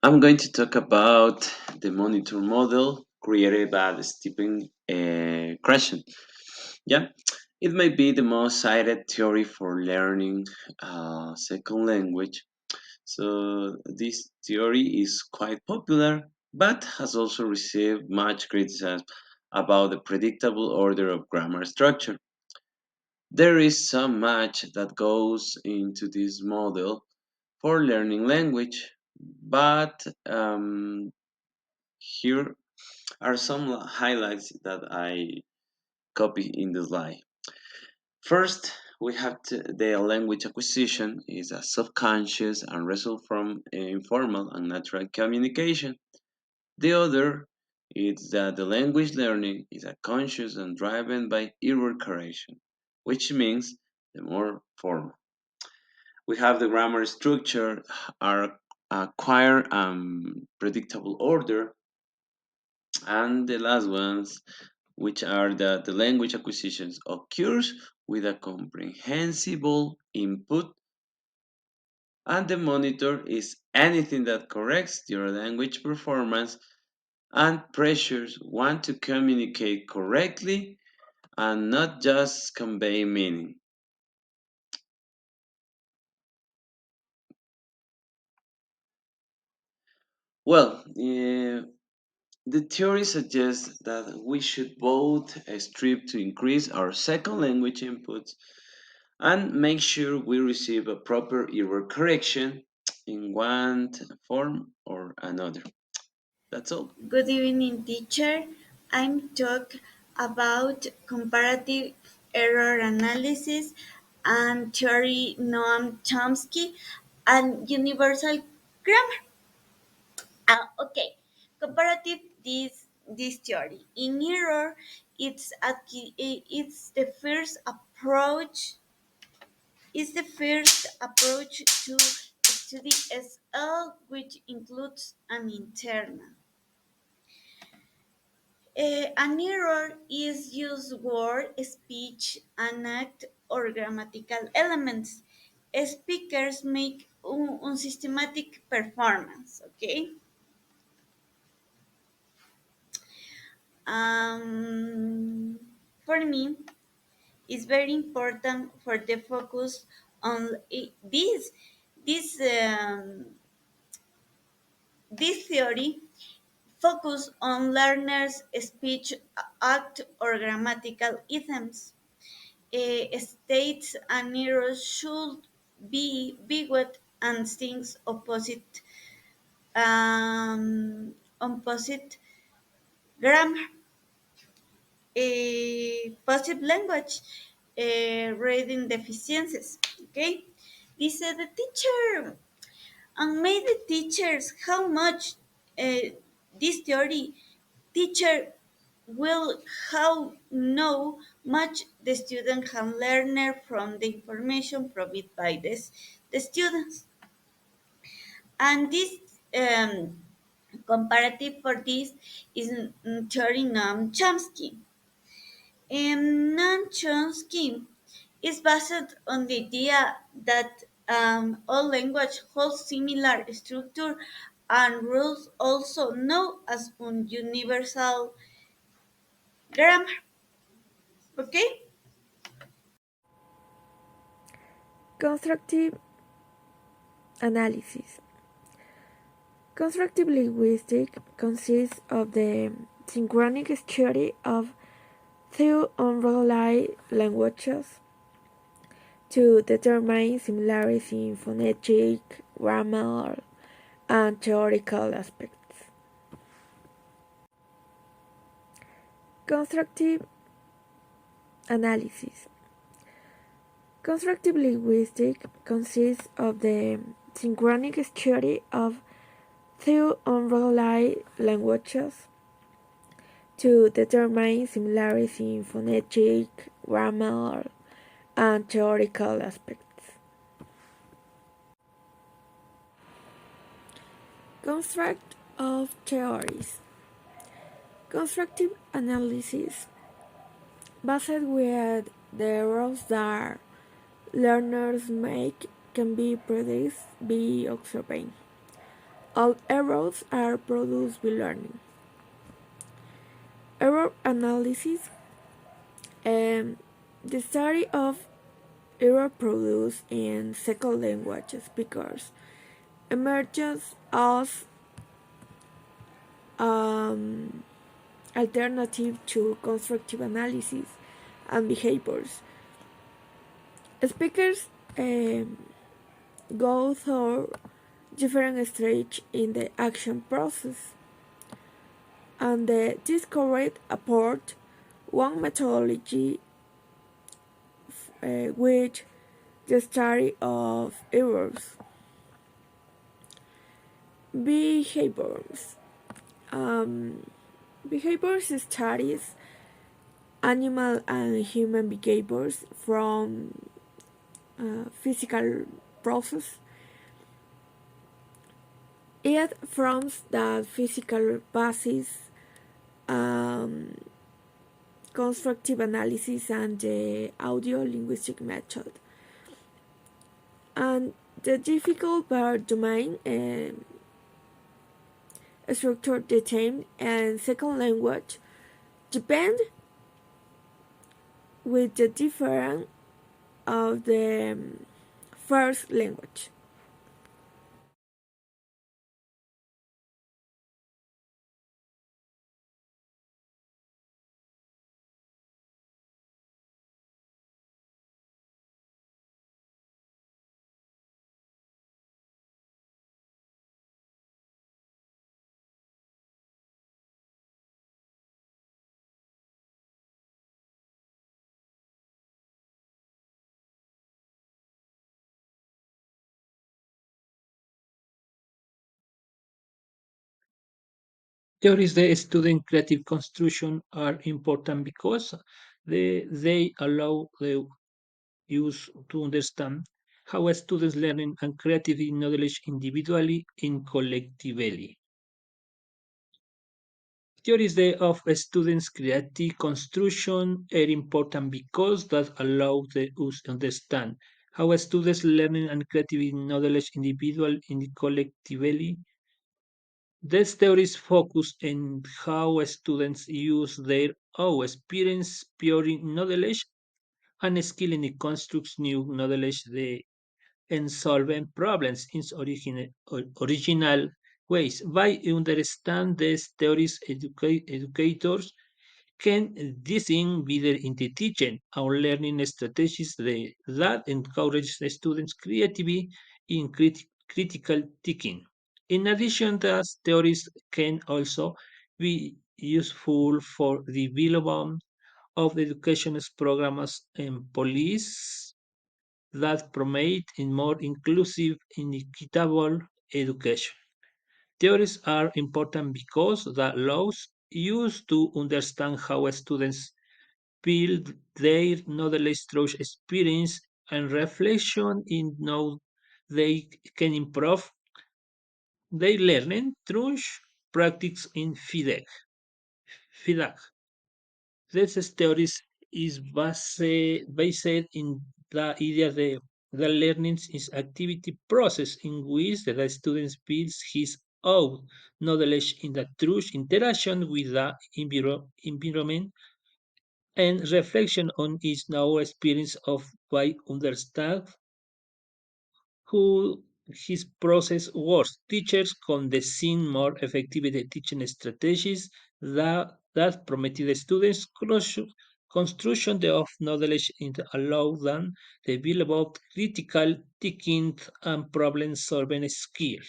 I'm going to talk about the monitor model created by Stephen Krashen. Yeah, it may be the most cited theory for learning a second language. So this theory is quite popular, but has also received much criticism about the predictable order of grammar structure. There is so much that goes into this model for learning language, but here are some highlights that I copy in the slide. First, we have the language acquisition is a subconscious and result from informal and natural communication. The other is that the language learning is a conscious and driven by error correction, which means the more formal. We have the grammar structure, are acquire predictable order, and the last ones, which are that the language acquisitions occurs with a comprehensible input, and the monitor is anything that corrects your language performance and pressures one to communicate correctly and not just convey meaning. Well, the theory suggests that we should both strive to increase our second language inputs and make sure we receive a proper error correction in one form or another. That's all. Good evening, teacher. I'm talk about comparative error analysis and theory Noam Chomsky and universal grammar. Okay, comparative this theory in error. It's the first approach. Is the first approach to study SL, which includes an internal. An error is used word, speech, and act or grammatical elements. Speakers make unsystematic performance. Okay. Um, for me, it's very important for the focus on this this theory focus on learners' speech, act, or grammatical items. States and errors should be bigwet and things opposite grammar, positive language, reading deficiencies. Okay, this is the teacher and made the teachers how much this theory teacher will how know much the student can learn from the information provided by the students. And this comparative for this is theory Noam Chomsky. Noam Chomsky is based on the idea that all language holds similar structure and rules, also known as universal grammar. Okay. Constructive analysis. Constructive linguistics consists of the synchronic study of two unrelated languages to determine similarities in phonetic, grammar, and theoretical aspects. Constructive analysis. Constructive linguistics consists of the synchronic study of two unrelated languages to determine similarities in phonetic, grammar, and theoretical aspects. Construct of theories. Constructive analysis, based with the errors that learners make, can be predicted by observing All errors are produced by learning. Error analysis, um, the study of error produced in second language speakers emerges as um, alternative to constructive analysis and behaviors. Speakers um, go through different stages in the action process, and the discovered apport one methodology which the study of errors. Behaviors. Um, Behaviors studies animal and human behaviors from physical process. It forms the physical basis, um, constructive analysis, and the audio linguistic method. And the difficult part domain structure detained and second language depend with the difference of the first language. Theories the student creative construction are important because they allow the use to understand how students learning and creative knowledge individually and collectively. Theories of students' creative construction are important because that allow the us understand how students learning and creative knowledge individual and collectively. These theories focus on how students use their own experience, pure knowledge, and skill in construct new knowledge and solving problems in original ways. By understand these theories, educators can design better into teaching or learning strategies that encourage the students' creativity in critical thinking. In addition, these theories can also be useful for the development of education programs and policies that promote a more inclusive and equitable education. Theories are important because the laws used to understand how students build their knowledge through experience and reflection in how they can improve their learning through practice in feedback. This theories is based in the idea that the learning is activity process in which the student builds his own knowledge in the true interaction with the environment and reflection on his now experience of by understand who his process was. Teachers can design more effective teaching strategies that promote the students' construction of knowledge and allow them to develop critical thinking and problem solving skills.